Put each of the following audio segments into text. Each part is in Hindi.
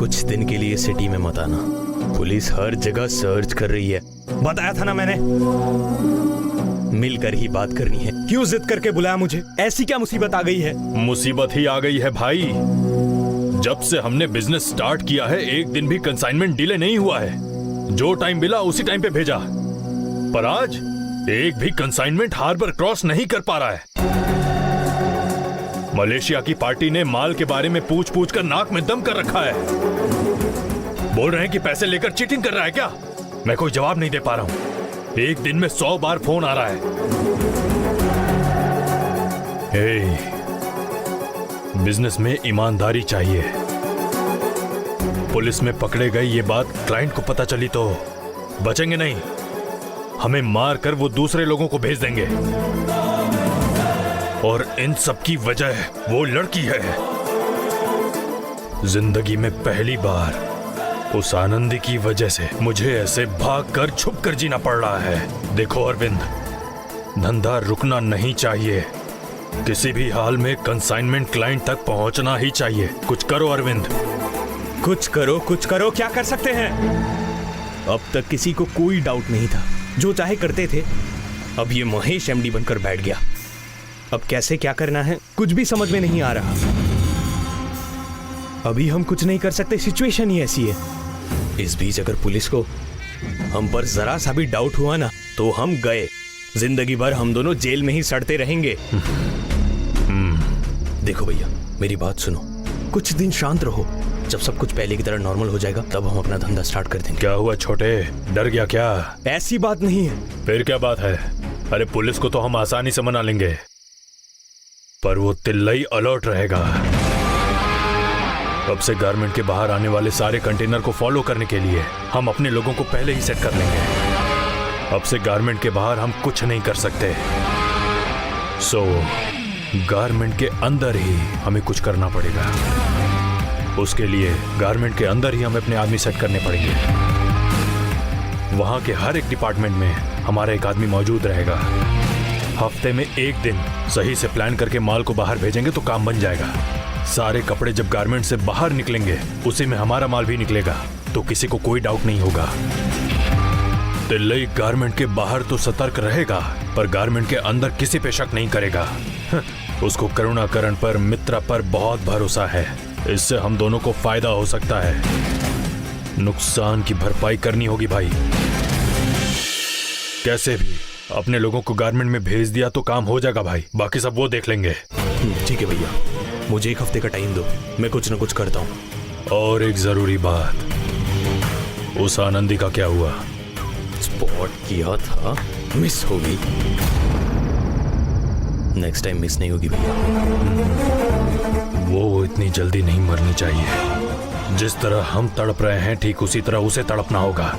कुछ दिन के लिए सिटी में मत आना। पुलिस हर जगह सर्च कर रही है। बताया था ना मैंने, मिलकर ही बात करनी है। क्यों जिद करके बुलाया मुझे? ऐसी क्या मुसीबत आ गई है? मुसीबत ही आ गई है भाई। जब से हमने बिजनेस स्टार्ट किया है एक दिन भी कंसाइनमेंट डिले नहीं हुआ है। जो टाइम मिला उसी टाइम पे भेजा, पर आज एक भी कंसाइनमेंट हार्बर क्रॉस नहीं कर पा रहा है। मलेशिया की पार्टी ने माल के बारे में पूछ पूछ कर नाक में दम कर रखा है। बोल रहे हैं कि पैसे लेकर चीटिंग कर रहा है क्या? मैं कोई जवाब नहीं दे पा रहा हूं। एक दिन में 100 बार फोन आ रहा है। बिजनेस में ईमानदारी चाहिए। पुलिस में पकड़े गए ये बात क्लाइंट को पता चली तो बचेंगे नहीं। हमें मार कर वो दूसरे लोगों को भेज देंगे। और इन सब की वजह वो लड़की है। जिंदगी में पहली बार उस आनंदी की वजह से मुझे ऐसे भाग कर छुप कर जीना पड़ रहा है। देखो अरविंद, धंधा रुकना नहीं चाहिए। किसी भी हाल में कंसाइनमेंट क्लाइंट तक पहुंचना ही चाहिए। कुछ करो अरविंद। कुछ करो, कुछ करो। क्या कर सकते हैं? अब तक किसी को कोई डाउट नहीं था, जो चाहे करते थे। अब ये महेश एमडी बनकर बैठ गया। अब कैसे क्या करना है कुछ भी समझ में नहीं आ रहा। अभी हम कुछ नहीं कर सकते, सिचुएशन ही ऐसी है। इस बीच अगर पुलिस को हम पर जरा सा भी डाउट हुआ ना तो हम गए। जिंदगी भर हम दोनों जेल में ही सड़ते रहेंगे। देखो भैया, मेरी बात सुनो। कुछ दिन शांत रहो। जब सब कुछ पहले की तरह नॉर्मल हो जाएगा तब हम अपना धंधा स्टार्ट कर देंगे। क्या हुआ छोटे, डर गया क्या? ऐसी बात नहीं है। फिर क्या बात है? अरे पुलिस को तो हम आसानी से मना लेंगे, पर वो तिल्लई अलर्ट रहेगा। अब से गारमेंट के बाहर आने वाले सारे कंटेनर को फॉलो करने के लिए हम अपने लोगों को पहले ही सेट कर लेंगे। अब से गारमेंट के बाहर हम कुछ नहीं कर सकते। सो गारमेंट के अंदर ही हमें कुछ करना पड़ेगा। उसके लिए गारमेंट के अंदर ही हमें अपने आदमी सेट करने पड़ेंगे। वहां के हर एक डिपार्टमेंट में हमारा एक आदमी मौजूद रहेगा। हफ्ते में एक दिन सही से प्लान करके माल को बाहर भेजेंगे तो काम बन जाएगा। सारे कपड़े जब गारमेंट से बाहर निकलेंगे उसी में हमारा माल भी निकलेगा, तो किसी को कोई डाउट नहीं होगा। तिल्लई गारमेंट के बाहर तो सतर्क रहेगा, पर गारमेंट के अंदर किसी पे शक नहीं करेगा। उसको करुणाकरण पर, मित्रा पर बहुत भरोसा है। इससे हम दोनों को फायदा हो सकता है। नुकसान की भरपाई करनी होगी भाई। कैसे भी अपने लोगों को गारमेंट में भेज दिया तो काम हो जाएगा भाई। बाकी सब वो देख लेंगे। ठीक है भैया, मुझे एक हफ्ते का टाइम दो, मैं कुछ ना कुछ करता हूँ। और एक जरूरी बात, उस आनंदी का क्या हुआ? स्पॉट किया था, मिस हो गई। नेक्स्ट टाइम मिस नहीं होगी भैया। वो इतनी जल्दी नहीं मरनी चाहिए। जिस तरह हम तड़प रहे हैं ठीक उसी तरह उसे तड़पना होगा।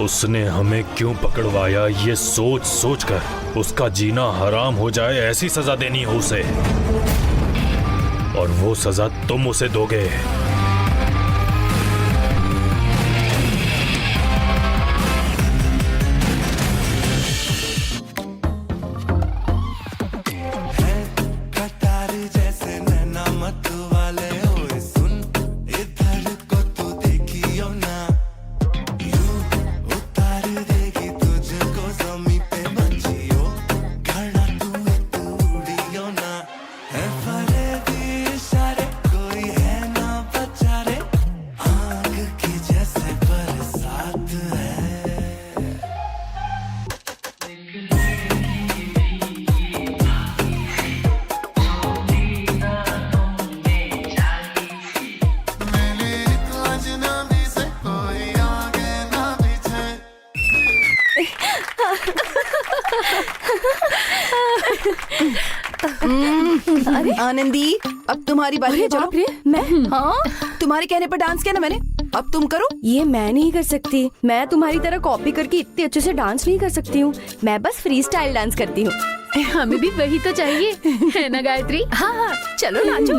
उसने हमें क्यों पकड़वाया ये सोच सोच कर उसका जीना हराम हो जाए, ऐसी सजा देनी हो उसे। और वो सजा तुम उसे दोगे। आनंदी, अब तुम्हारी बारी है। बाप रे, मैं? हाँ, तुम्हारे कहने पर डांस किया ना मैंने, अब तुम करो। ये मैं नहीं कर सकती। मैं तुम्हारी तरह कॉपी करके इतने अच्छे से डांस नहीं कर सकती हूँ। मैं बस फ्री स्टाइल डांस करती हूँ। हमें भी वही तो चाहिए, है ना गायत्री? हाँ हाँ, चलो नाचो।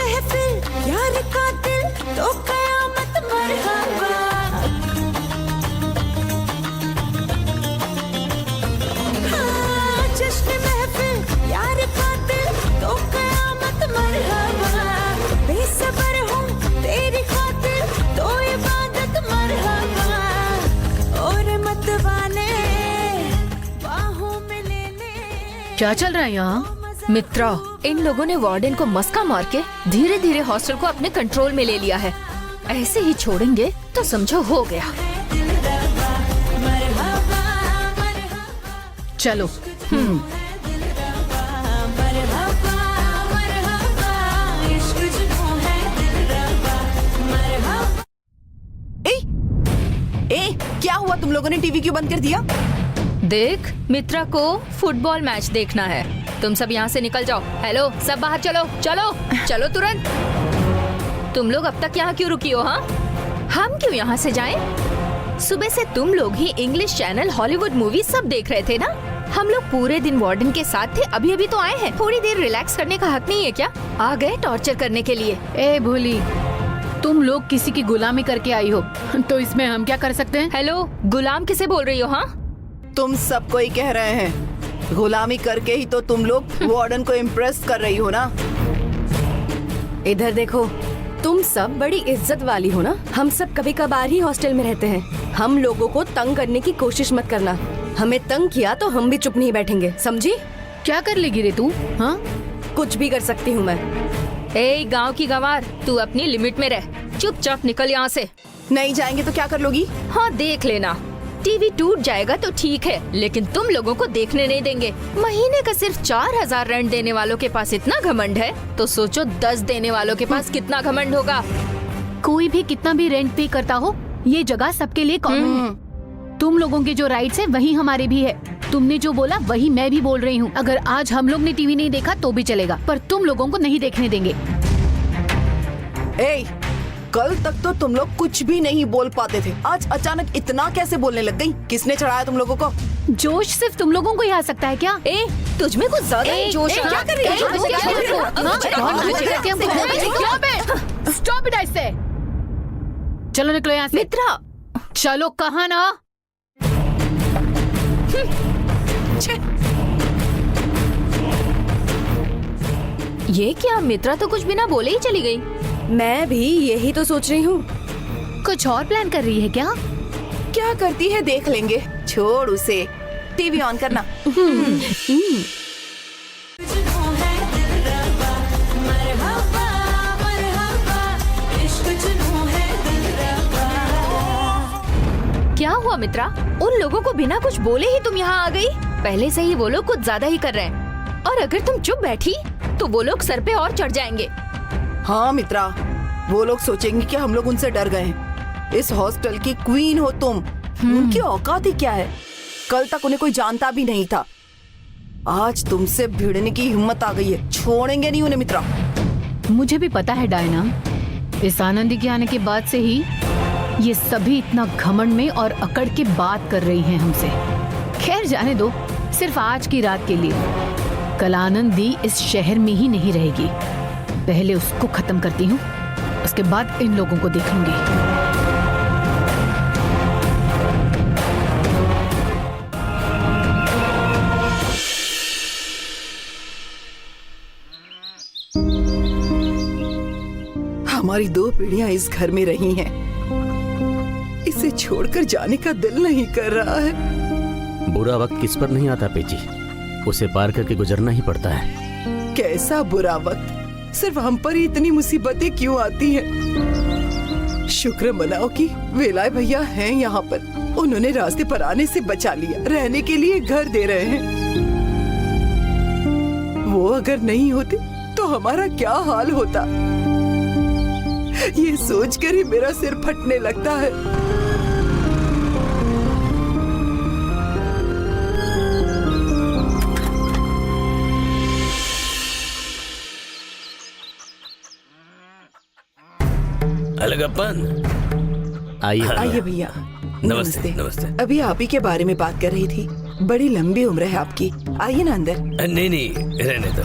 महफिल यार का दिल तो कयामत मरहबा। हाँ, जश्न महफिल यार का दिल तो कयामत मरहबा। बेसबर हूँ तेरी खातिर तो इबादत मरहबा। और मत वाले बाहों में लेने। क्या चल रहा है यहाँ? मित्रा, इन लोगों ने वार्डन को मस्का मार के धीरे धीरे हॉस्टल को अपने कंट्रोल में ले लिया है। ऐसे ही छोड़ेंगे तो समझो हो गया। चलो। ए, क्या हुआ? तुम लोगों ने टीवी क्यों बंद कर दिया? देख, मित्रा को फुटबॉल मैच देखना है। तुम सब यहाँ से निकल जाओ। हेलो, सब बाहर चलो चलो चलो तुरंत। तुम लोग अब तक यहाँ क्यों रुकी हो? हाँ, हम क्यों यहाँ से जाएं? सुबह से तुम लोग ही इंग्लिश चैनल, हॉलीवुड मूवी सब देख रहे थे ना। हम लोग पूरे दिन वार्डन के साथ थे, अभी अभी तो आए हैं। थोड़ी देर रिलैक्स करने का हक नहीं है क्या? आ गए टॉर्चर करने के लिए। ए भोली, तुम लोग किसी की गुलामी करके आई हो, तो इसमें हम क्या कर सकते हैं? हेलो, गुलाम किसे बोल रही हो? हाँ, तुम सबको ही कह रहे हैं। गुलामी करके ही तो तुम लोग वार्डन को इम्प्रेस कर रही हो ना। इधर देखो, तुम सब बड़ी इज्जत वाली हो ना। हम सब कभी कभार ही हॉस्टल में रहते हैं। हम लोगों को तंग करने की कोशिश मत करना। हमें तंग किया तो हम भी चुप नहीं बैठेंगे, समझी? क्या कर लेगी रे तू? हाँ, कुछ भी कर सकती हूँ मैं। ए गांव की गंवार, तू अपनी लिमिट में रह। चुपचाप निकल यहाँ से। नहीं जाएंगे तो क्या कर लोगी? हाँ, देख लेना। टीवी टूट जाएगा तो ठीक है, लेकिन तुम लोगों को देखने नहीं देंगे। महीने का सिर्फ 4000 रेंट देने वालों के पास इतना घमंड है, तो सोचो 10 देने वालों के पास कितना घमंड होगा। कोई भी कितना भी रेंट पे करता हो, ये जगह सबके लिए कॉमन है। तुम लोगों के जो राइट्स है वही हमारे भी है। तुमने जो बोला वही मैं भी बोल रही हूँ। अगर आज हम लोग ने टीवी नहीं देखा तो भी चलेगा, पर तुम लोगों को नहीं देखने देंगे। ए, कल तक तो तुम लोग कुछ भी नहीं बोल पाते थे, आज अचानक इतना कैसे बोलने लग गई? किसने चढ़ाया तुम लोगों को? जोश सिर्फ तुम लोगों को ही आ सकता है क्या? ए, तुझ में कुछ ज्यादा ही जोश है। क्या कर रही है? स्टॉप इट, ऐसे चलो निकलो यहाँ से। मित्रा, चलो, कहाँ ना। ये क्या? मित्रा तो कुछ बिना बोले ही चली गई। मैं भी यही तो सोच रही हूँ। कुछ और प्लान कर रही है क्या? क्या करती है देख लेंगे, छोड़ उसे। टीवी ऑन करना। क्या हुआ मित्रा? उन लोगों को बिना कुछ बोले ही तुम यहाँ आ गई? पहले से ही वो लोग कुछ ज्यादा ही कर रहे हैं, और अगर तुम चुप बैठी तो वो लोग सर पे और चढ़ जाएंगे। हाँ मित्रा, वो लोग सोचेंगे कि हम लोग उनसे डर गए हैं। इस हॉस्टल की क्वीन हो तुम, उनकी औकात ही क्या है? कल तक उन्हें कोई जानता भी नहीं था, आज तुमसे भिड़ने की हिम्मत आ गई है। छोड़ेंगे नहीं उन्हें मित्रा। मुझे भी पता है डायना, इस आनंदी के आने के बाद से ही ये सभी इतना घमंड में और अकड़ के बात कर रही हैं हमसे। खैर जाने दो, सिर्फ आज की रात के लिए। कल आनंदी इस शहर में ही नहीं रहेगी। पहले उसको खत्म करती हूँ, उसके बाद इन लोगों को देख लूंगी। हमारी 2 पीढ़ियां इस घर में रही हैं, इसे छोड़कर जाने का दिल नहीं कर रहा है। बुरा वक्त किस पर नहीं आता पेची, उसे पार करके गुजरना ही पड़ता है। कैसा बुरा वक्त? सिर्फ हम पर ही इतनी मुसीबतें क्यों आती हैं? शुक्र मनाओ कि वेलाय भैया हैं यहाँ पर, उन्होंने रास्ते पर आने से बचा लिया, रहने के लिए घर दे रहे हैं। वो अगर नहीं होते तो हमारा क्या हाल होता? ये सोचकर ही मेरा सिर फटने लगता है। अलगप्पन, आइए आइए भैया। नमस्ते। नमस्ते। अभी आप ही के बारे में बात कर रही थी, बड़ी लंबी उम्र है आपकी। आइए ना अंदर। नहीं नहीं, रहने दो।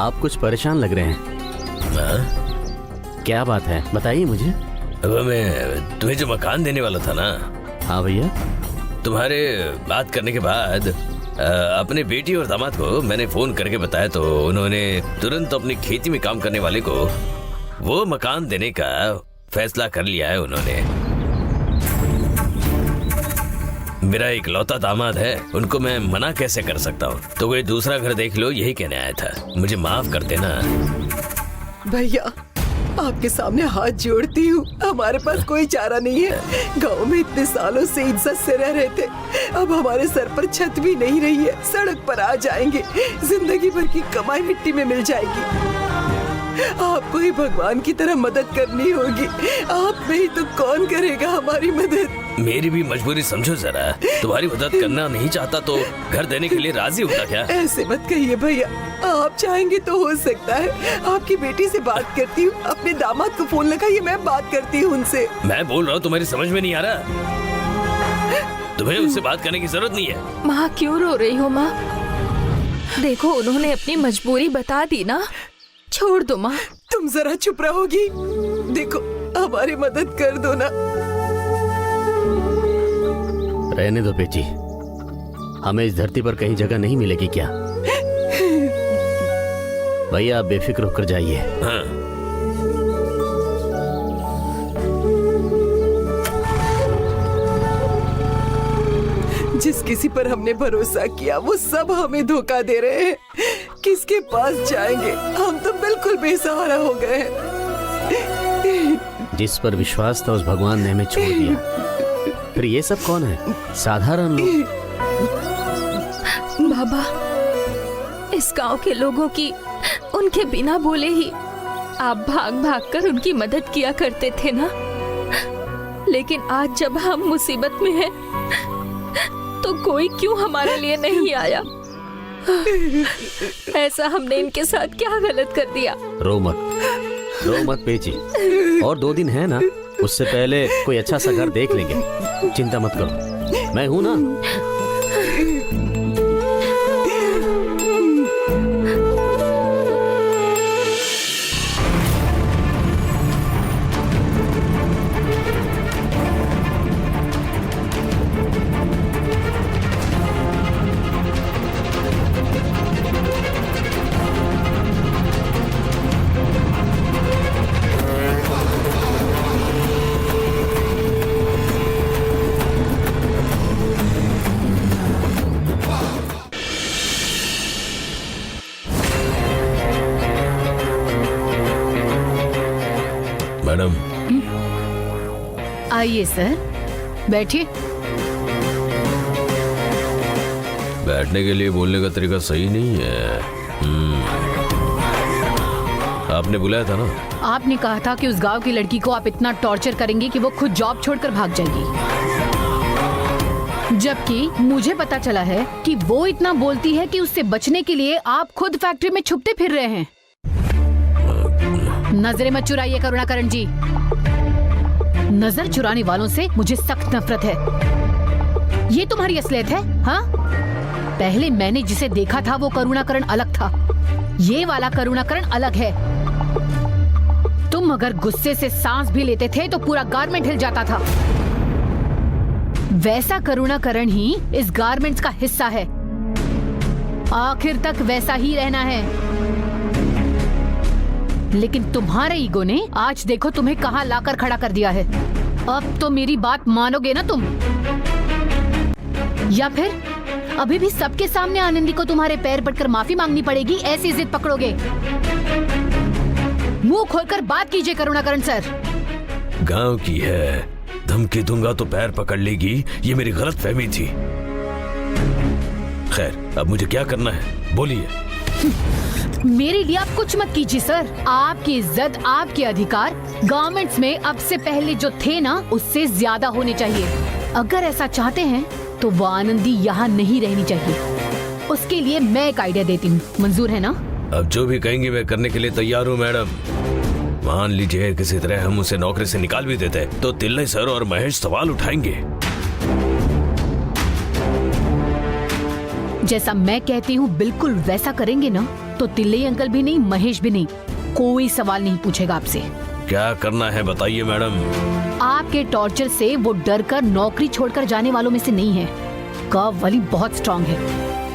आप कुछ परेशान लग रहे हैं। हाँ? क्या बात है, बताइए मुझे। वो मैं तुम्हें जो मकान देने वाला था ना, हाँ भैया। तुम्हारे बात करने के बाद अपने बेटी और दामाद को मैंने फोन करके बताया तो उन्होंने तुरंत अपनी खेती में काम करने वाले को वो मकान देने का फैसला कर लिया है उन्होंने। मेरा इकलौता दामाद है, उनको मैं मना कैसे कर सकता हूँ। तो कोई दूसरा घर देख लो, यही कहने आया था। मुझे माफ कर देना। भैया आपके सामने हाथ जोड़ती हूँ, हमारे पास कोई चारा नहीं है। गांव में इतने सालों से इज्जत से रह रहे थे, अब हमारे सर पर छत भी नहीं रही है, सड़क पर आ जाएंगे, जिंदगी भर की कमाई मिट्टी में मिल जाएगी। आपको ही भगवान की तरह मदद करनी होगी, आप नहीं तो कौन करेगा हमारी मदद। मेरी भी मजबूरी समझो जरा। तुम्हारी मदद करना नहीं चाहता तो घर देने के लिए राजी होता क्या? ऐसे मत कहिए भैया, आप चाहेंगे तो हो सकता है। आपकी बेटी से बात करती हूँ, अपने दामाद को फोन लगाइए, मैं बात करती हूँ उनसे। मैं बोल रहा हूँ, तुम्हारी समझ में नहीं आ रहा? तुम्हें उससे बात करने की जरूरत नहीं है। माँ क्यों रो रही हो माँ? देखो उन्होंने अपनी मजबूरी बता दी ना, छोड़ दो माँ। तुम जरा चुप रहोगी? देखो हमारी मदद कर दो ना। रहने दो बेटी, हमें इस धरती पर कहीं जगह नहीं मिलेगी क्या? भैया आप बेफिक्र होकर जाइए। हाँ। जिस किसी पर हमने भरोसा किया वो सब हमें धोखा दे रहे हैं। किसके पास जाएंगे? हम तो बिल्कुल बेसहारा हो गए हैं। जिस पर विश्वास था उस भगवान ने हमें छोड़ दिया। फिर ये सब कौन है? साधारण लोग। बाबा, इस गांव के लोगों की उनके बिना बोले ही आप भाग भाग कर उनकी मदद किया करते थे ना। लेकिन आज जब हम मुसीबत में हैं, तो कोई क्यों हमारे लिए नहीं आया? ऐसा हमने इनके साथ क्या गलत कर दिया? रो मत पेची। और 2 दिन है ना, उससे पहले कोई अच्छा सा घर देख लेंगे। चिंता मत करो, मैं हूं ना। मैडम, आइए सर, बैठिए। बैठने के लिए बोलने का तरीका सही नहीं है। आपने बुलाया था ना? आपने कहा था कि उस गांव की लड़की को आप इतना टॉर्चर करेंगे कि वो खुद जॉब छोड़कर भाग जाएगी। जबकि मुझे पता चला है कि वो इतना बोलती है कि उससे बचने के लिए आप खुद फैक्ट्री में छुपते फिर रहे हैं। नजरें मत चुराइए करुणाकरण जी। नजर चुराने वालों से मुझे सख्त नफरत है। ये तुम्हारी असलियत है? हाँ, पहले मैंने जिसे देखा था वो करुणाकरण अलग था, ये वाला करुणाकरण अलग है। तुम अगर गुस्से से सांस भी लेते थे तो पूरा गारमेंट हिल जाता था। वैसा करुणाकरण ही इस गारमेंट्स का हिस्सा है, आखिर तक वैसा ही रहना है। लेकिन तुम्हारे ईगो ने आज देखो तुम्हें कहां लाकर खड़ा कर दिया है। अब तो मेरी बात मानोगे ना तुम, या फिर अभी भी सबके सामने आनंदी को तुम्हारे पैर पड़कर माफी मांगनी पड़ेगी? ऐसी जिद पकड़ोगे? मुंह खोलकर बात कीजिए करुणाकरण सर। गांव की है, धमकी दूंगा तो पैर पकड़ लेगी, ये मेरी गलत फहमी थी। खैर, अब मुझे क्या करना है बोलिए। मेरे लिए आप कुछ मत कीजिए सर। आपकी इज्जत, आपके अधिकार गवर्नमेंट्स में अब से पहले जो थे ना, उससे ज्यादा होने चाहिए। अगर ऐसा चाहते हैं तो वो आनंदी यहाँ नहीं रहनी चाहिए। उसके लिए मैं एक आइडिया देती हूँ, मंजूर है ना? अब जो भी कहेंगे मैं करने के लिए तैयार हूँ मैडम। मान लीजिए किसी तरह हम उसे नौकरी से निकाल भी देते तो तिल्ले सर और महेश सवाल उठाएंगे। जैसा मैं कहती हूँ बिल्कुल वैसा करेंगे ना, तो तिल्ले अंकल भी नहीं, महेश भी नहीं, कोई सवाल नहीं पूछेगा आपसे। क्या करना है बताइए मैडम। आपके टॉर्चर से वो डर कर नौकरी छोड़कर जाने वालों में से नहीं है। कर्व वाली बहुत स्ट्रांग है,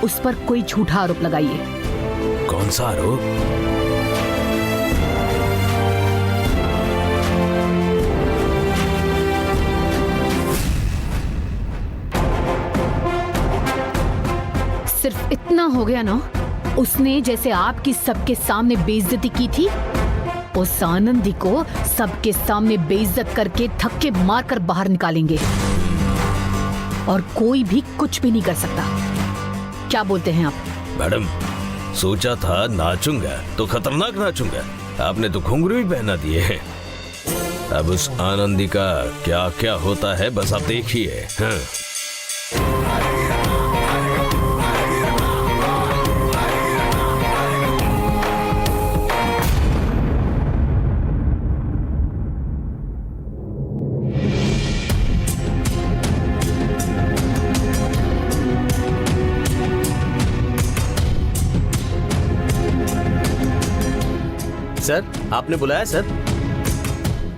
उस पर कोई झूठा आरोप लगाइए। कौन सा आरोप? सिर्फ इतना हो गया ना, उसने जैसे आपकी सबके सामने बेइज्जती की थी, उस आनंदी को सबके सामने बेइज्जत करके धक्के मारकर बाहर निकालेंगे और कोई भी कुछ भी नहीं कर सकता। क्या बोलते हैं आप? मैडम, सोचा था नाचूंगा तो खतरनाक नाचूंगा, आपने तो घुंघरू ही पहना दिए हैं। अब उस आनंदी का क्या क्या होता है बस आप देखिए। हाँ। सर, आपने बुलाया सर?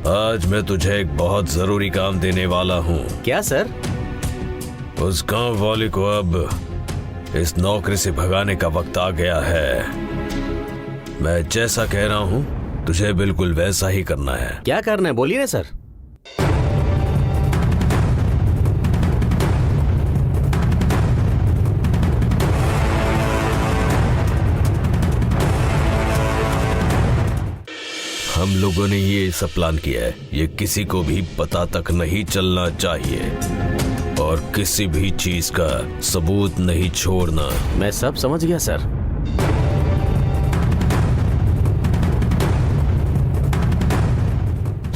आज मैं तुझे एक बहुत जरूरी काम देने वाला हूँ। क्या सर? उस गांव वाले को अब इस नौकरी से भगाने का वक्त आ गया है। मैं जैसा कह रहा हूँ तुझे बिल्कुल वैसा ही करना है। क्या करना है बोलिए ना सर। हम लोगों ने ये सब प्लान किया है, ये किसी को भी पता तक नहीं चलना चाहिए और किसी भी चीज का सबूत नहीं छोड़ना। मैं सब समझ गया सर।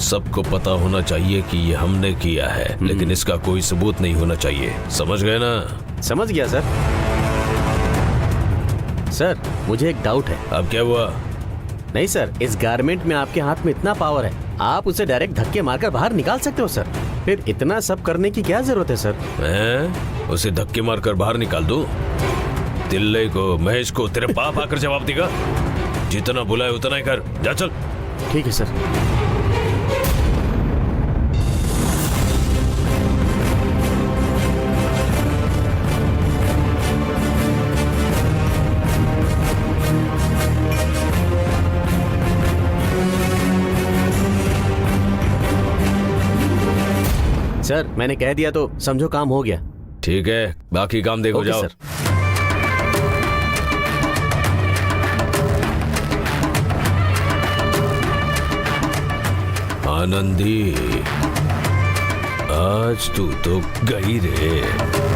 सबको पता होना चाहिए कि ये हमने किया है, लेकिन इसका कोई सबूत नहीं होना चाहिए। समझ गए ना? समझ गया सर। सर, मुझे एक डाउट है। अब क्या हुआ? नहीं सर, इस गारमेंट में आपके हाथ में इतना पावर है, आप उसे डायरेक्ट धक्के मारकर बाहर निकाल सकते हो सर। फिर इतना सब करने की क्या जरूरत है सर? मैं उसे धक्के मारकर बाहर निकाल दूं? तिल्ले को, महेश को तेरे बाप आकर जवाब देगा। जितना बुलाए उतना ही कर। जा चल। ठीक है सर। सर, मैंने कह दिया तो समझो काम हो गया। ठीक है, बाकी काम देखो। जाओ सर। आनंदी, आज तू तो गई रे।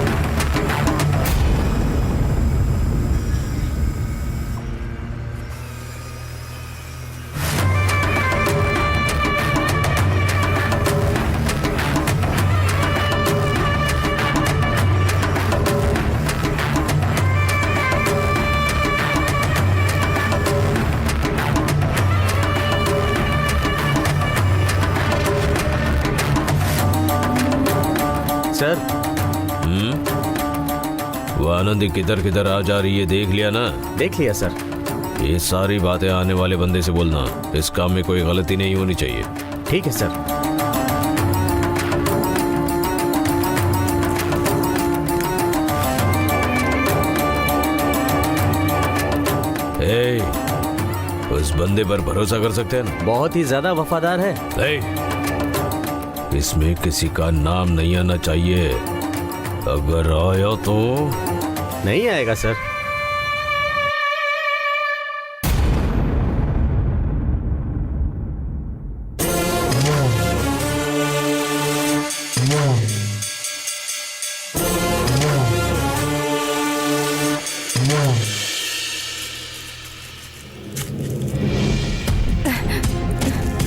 सर, वो आनंदी किधर किधर आ जा रही है देख लिया ना? देख लिया सर। ये सारी बातें आने वाले बंदे से बोलना। इस काम में कोई गलती नहीं होनी चाहिए। ठीक है सर। उस बंदे पर भरोसा कर सकते हैं ना? बहुत ही ज्यादा वफादार है। इसमें किसी का नाम नहीं आना चाहिए। अगर आया तो नहीं आएगा सर।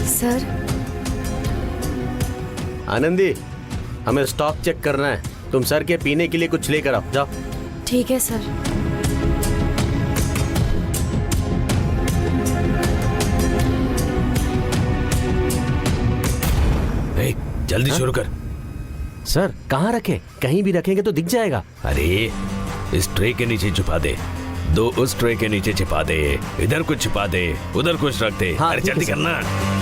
सर, आनंदी, हमें स्टॉक चेक करना है। तुम सर के पीने के लिए कुछ लेकर आओ। जाओ। ठीक है सर। जल्दी शुरू कर। सर, कहाँ रखे? कहीं भी रखेंगे तो दिख जाएगा। अरे इस ट्रे के नीचे छुपा दे। दो उस ट्रे के नीचे छिपा दे, इधर कुछ छिपा दे, उधर कुछ रख दे। हाँ, अरे ठीक है जल्दी सर। करना।